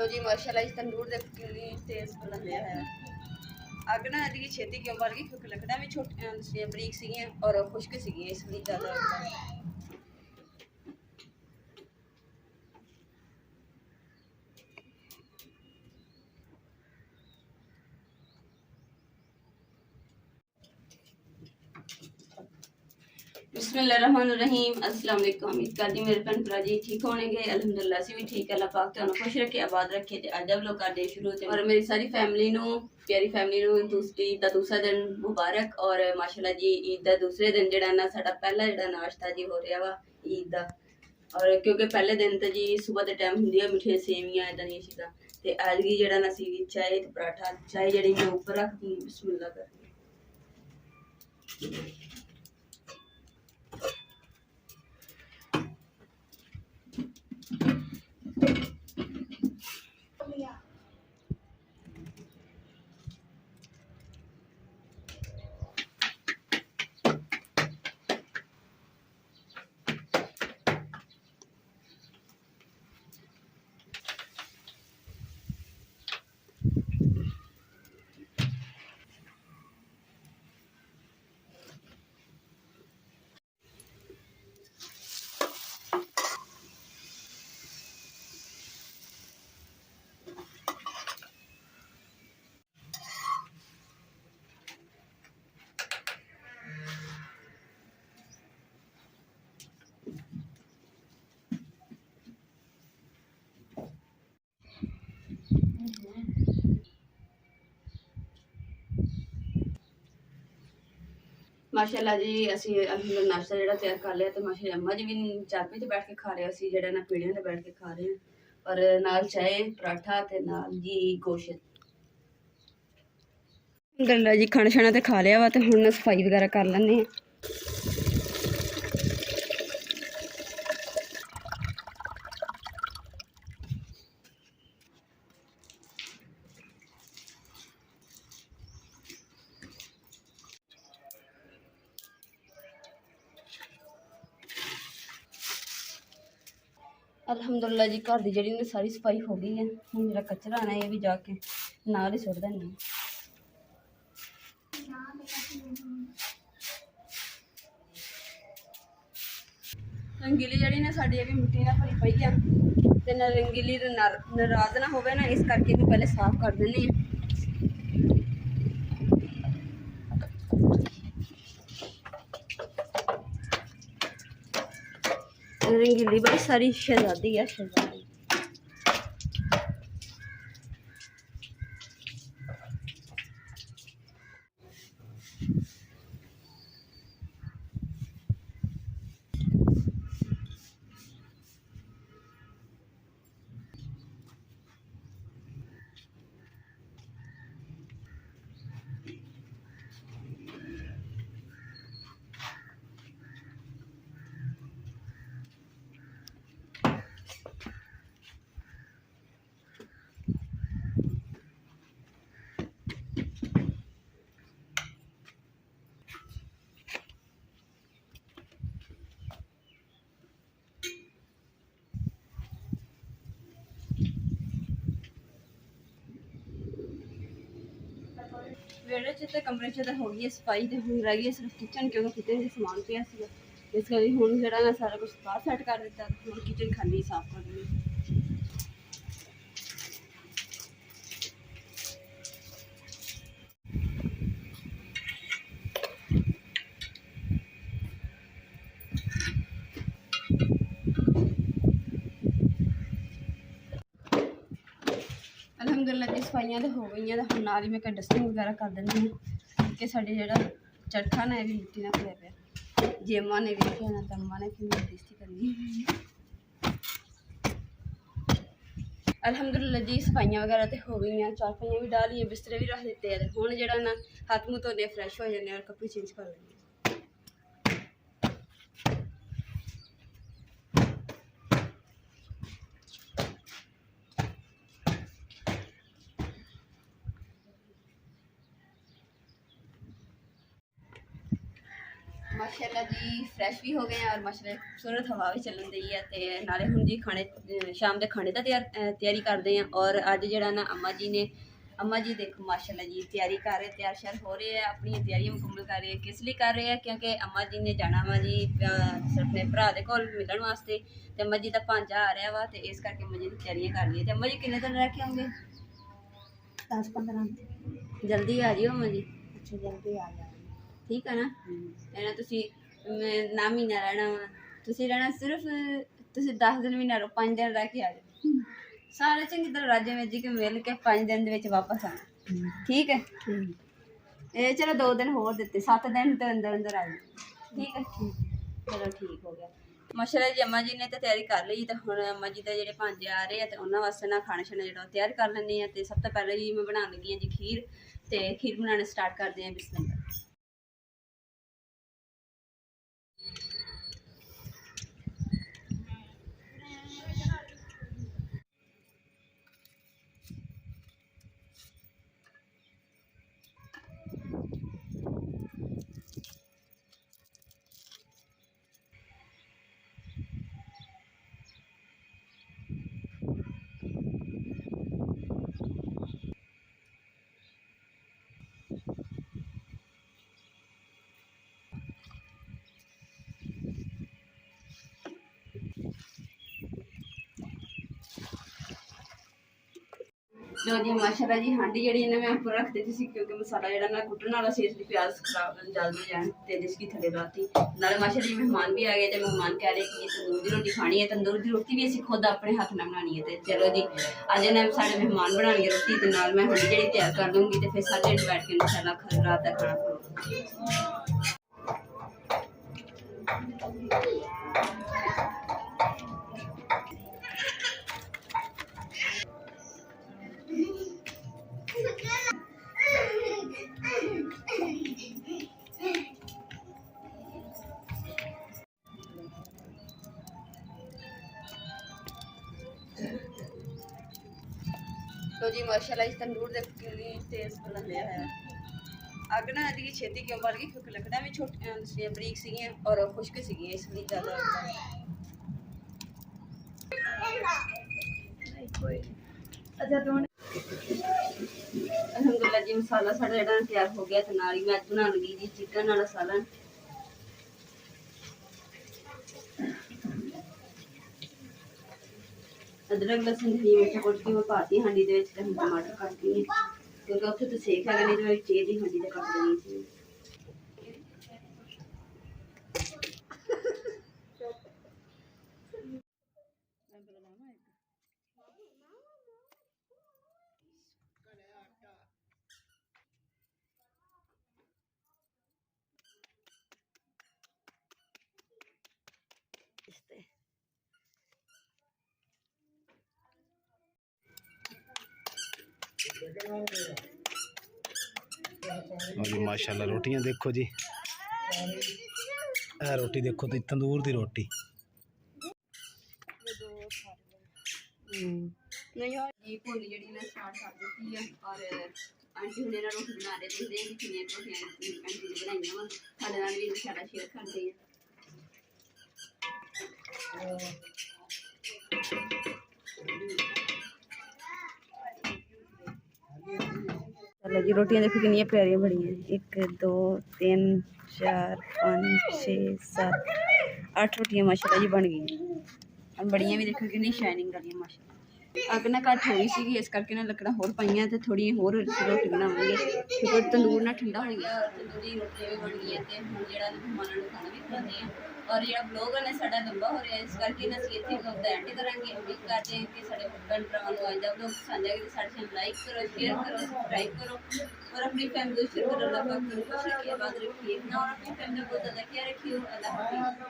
लो जी माशाल्लाह इस तंदूर दे कितनी तेज़ बुलंदिया है। अग ना अभी छेती क्यों बल गई क्योंकि लकड़ा भी छोटी बरीक सी और खुश्क सी इसलिए ज़्यादा बिस्मिल्लाहिर्रहमानिर्रहीम अस्सलाम वालेकुम। उम्मीद करती मेरे भैन भरा जी ठीक होणगे। अल्हम्दुलिल्लाह असीं भी ठीक। अल्लाह पाक तुहानू खुश रखे आबाद रखे। ते अज लोग करदे शुरू ते और मेरी सारी फैमिली नू प्यारी फैमिली नू ईद दा दूसरा दिन मुबारक। और माशाल्लाह जी ईद दा दूसरे दिन जेड़ा ना साडा पहला जेड़ा नाश्ता जी हो रहा वा ईद दा। और क्योंकि पहले दिन तो जी सुबह के टाइम होंगे मिठिया सेवियां इदां दियां चीज़ां ते अज गी जेड़ा ना सी चाय ते पराठा चाय जेड़ी मैं ऊपर रख दी बिस्मिल्लाह कर माशाल्लाह जी असी अल्हम्दुलिल्लाह नाश्ता जेड़ा तैयार कर लिया तो माशाल्लाह अम्मा जी भी चाबी ते बैठ के खा रहे असी जेड़ा ना पीढ़ियां ते बैठ के खा रहे हैं और नाल चाय पराठा ते नाल जी गोश्त। अल्हम्दुलिल्लाह जी खाना शाना ते खा लिया वा ते हुण सफाई वगैरह कर लैने हैं। अल्हम्दुलिल्लाह जी घर की जी सारी सफाई हो गई है। हम जो कचरा आना ये भी जाके नाल ही सुट देने। रंगीली जी ना साड़ी भी मिट्टी ना भरी पई है ते ना रंगीली नाराज ना होवे ना इस करके भी पहले साफ कर देने। रंगीली बड़ी सारी शहजादी है शहजादी। वेड़े च कमरे च हो गई सफाई तो हम रह गई सिर्फ किचन क्योंकि किचन से समान पिया इस करके हूँ जो ना सारा कुछ बाहर सैट कर दिता हम किचन खाली साफ कर देनी। अल्हम्दुलिल्लाह जी सफाइयां तो हो गई तो हम नाल ही मैं डस्टिंग वगैरह कर देनी है कि साढ़े जो चरखा ने भी मिट्टी ना भरिया पाया जे अम्मा ने वेखिया ना तो अम्मा ने फिर मेरी बेइज्जती करनी। अल्हम्दुलिल्लाह जी सफाइयां वगैरह तो हो गई हैं चारपाइयां भी डाली बिस्तरे भी रख दिते हैं हुण जो ना हाथ मुँह धोने फ्रैश हो जाने और कपड़े चेंज कर लेंगे। माशाल्लाह जी फ्रैश भी हो गए हैं और माशाल्लाह खूबसूरत हवा भी चलन दी है ते नाले हुण जी खाने शाम के खाने का तैयारी करते हैं। और अज जड़ा ना अम्मा जी देखो माशाल्लाह जी तैयारी कर रहे, तैयार श्यार हो रहे हैं, अपनी तैयारियां मुकम्मल कर रहे हैं। किस लिए कर रहे हैं? क्योंकि अम्मा जी ने जाना वा जी अपने भरा दे कोल मिलन वास्ते ते अम्मा जी का भांजा आ रहा वा ते इस करके अम्मा जी की तैयारियां कर रही है। अम्मा जी किन्ने दिन रह के आओगे? 10-15 जल्दी आ जियो अम्मा जी, अच्छे जल्दी आ जाए। ठीक है ना? कहना तुसी ना महीना रहना वा, तुसी रहना सिर्फ तुसी 10 दिन महीना रहो, 5 दिन रह के आ जाओ। सारे चंगी तरह राजे में जी के मिल के 5 दिन दे विच वापस आना, ठीक है? ए चलो 2 दिन होर दिते, 7 दिन तो अंदर अंदर आ जाओ, ठीक है? चलो ठीक हो गया। माशाल्लाह जी अम्मा जी ने तो तैयारी कर ली तो हुण अम्मा जी दे जेह्ड़े भांजे आ रहे हैं तो उन्हां वास्ते ना खाना शाना जेह्ड़ा तैयार कर लैंदे हैं। तो सब तो पहले जी मैं बनाने लगी हां जी खीर, ते खीर बनाना स्टार्ट करते हैं। बिस्मिल्लाह। लो जी माशाल्लाह जी हांडी जी ने मैं ऊपर रख दी थी क्योंकि मसाला जो ना कुटने वाला सी, इसलिए प्याज खराब जल्दी जाए तो जिसकी थले लाती नाले। माशाल्लाह जी मेहमान भी आ गए थे, मेहमान कह रहे कि तंदूर की रोटी खानी है। तंदूर की रोटी भी असं खुद अपने हाथ में बनानी है। तो चलो जी अज ने साढ़े मेहमान बनानी है रोटी, तो नाल मैं हांडी जी तैयार कर दूँगी तो फिर सारे बैठ के इंशाल्लाह रात का खाना खाओ। तो जी माशाल्लाह इस तंदूर दे कितनी तेज बन गया है। अग ना दी छेती क्यों बढ़ गई? क्योंकि लकड़ा भी छोटी बरीक सी और खुश्क सी, इसलिए ज़्यादा अल्हम्दुलिल्लाह जी मसाला साढ़ा जेह्ड़ा तैयार हो गया। तो नाल ही मैं अज बनान लगी जी चिकन वाला सालन। अदरक लहसुन हरी मिर्च कुट के मैं पाती हांडी दे विच, ते टमाटर कटती है क्योंकि उत्थे तो सेक है नहीं तो मैं चेज ही हांडी ते कट देनी सी। जी माशाल्लाह रोटियां देखो जी, रोटी देखो तो तंदूर दी रोटी। जी भुंडी जी ने स्टार्ट कर दी है और आंटी हुणे रोटी बना रहे, देखते हैं कि कितनी रोटियां आंटी ने बनाई वा साढ़े नाल भी इंशाल्लाह शेयर करते हैं। चलो जी रोटियां देखो कितनी प्यारियां बनी हैं, 1 2 3 4 5 6 7 8 रोटियां माशाल्लाह जी बन गई और बड़ियां भी देखो कितनी शाइनिंग वाली माशाल्लाह। अग ना घट थोड़ी सी, इस करके ना लकड़ा होर पाइयां तो थोड़ी होर रोटी बनावांगे क्योंकि तंदूर ना ठंडा हो गया। तंदूरी रोटियां भी बन गई है तो हम जो मेहमानों को खाना भी खिलाते हैं। और जो ब्लॉग है साढ़ा लंबा हो रहा है, इस करके असं इतने ब्लॉग का एंड करांगे। उम्मीद करते हैं कि साढ़े भैन भरावां को अज दा ब्लॉग पसंद आएगा। तो साढ़े चैनल लाइक करो, शेयर करो, सबसक्राइब करो और अपनी फैमिली को शेयर करो। अल्लाह पाक खुश रखिए, आबाद रखिए ना, और अपनी फैमिली को ज़्यादा क्या रखिए। अल्लाह हाफिज़।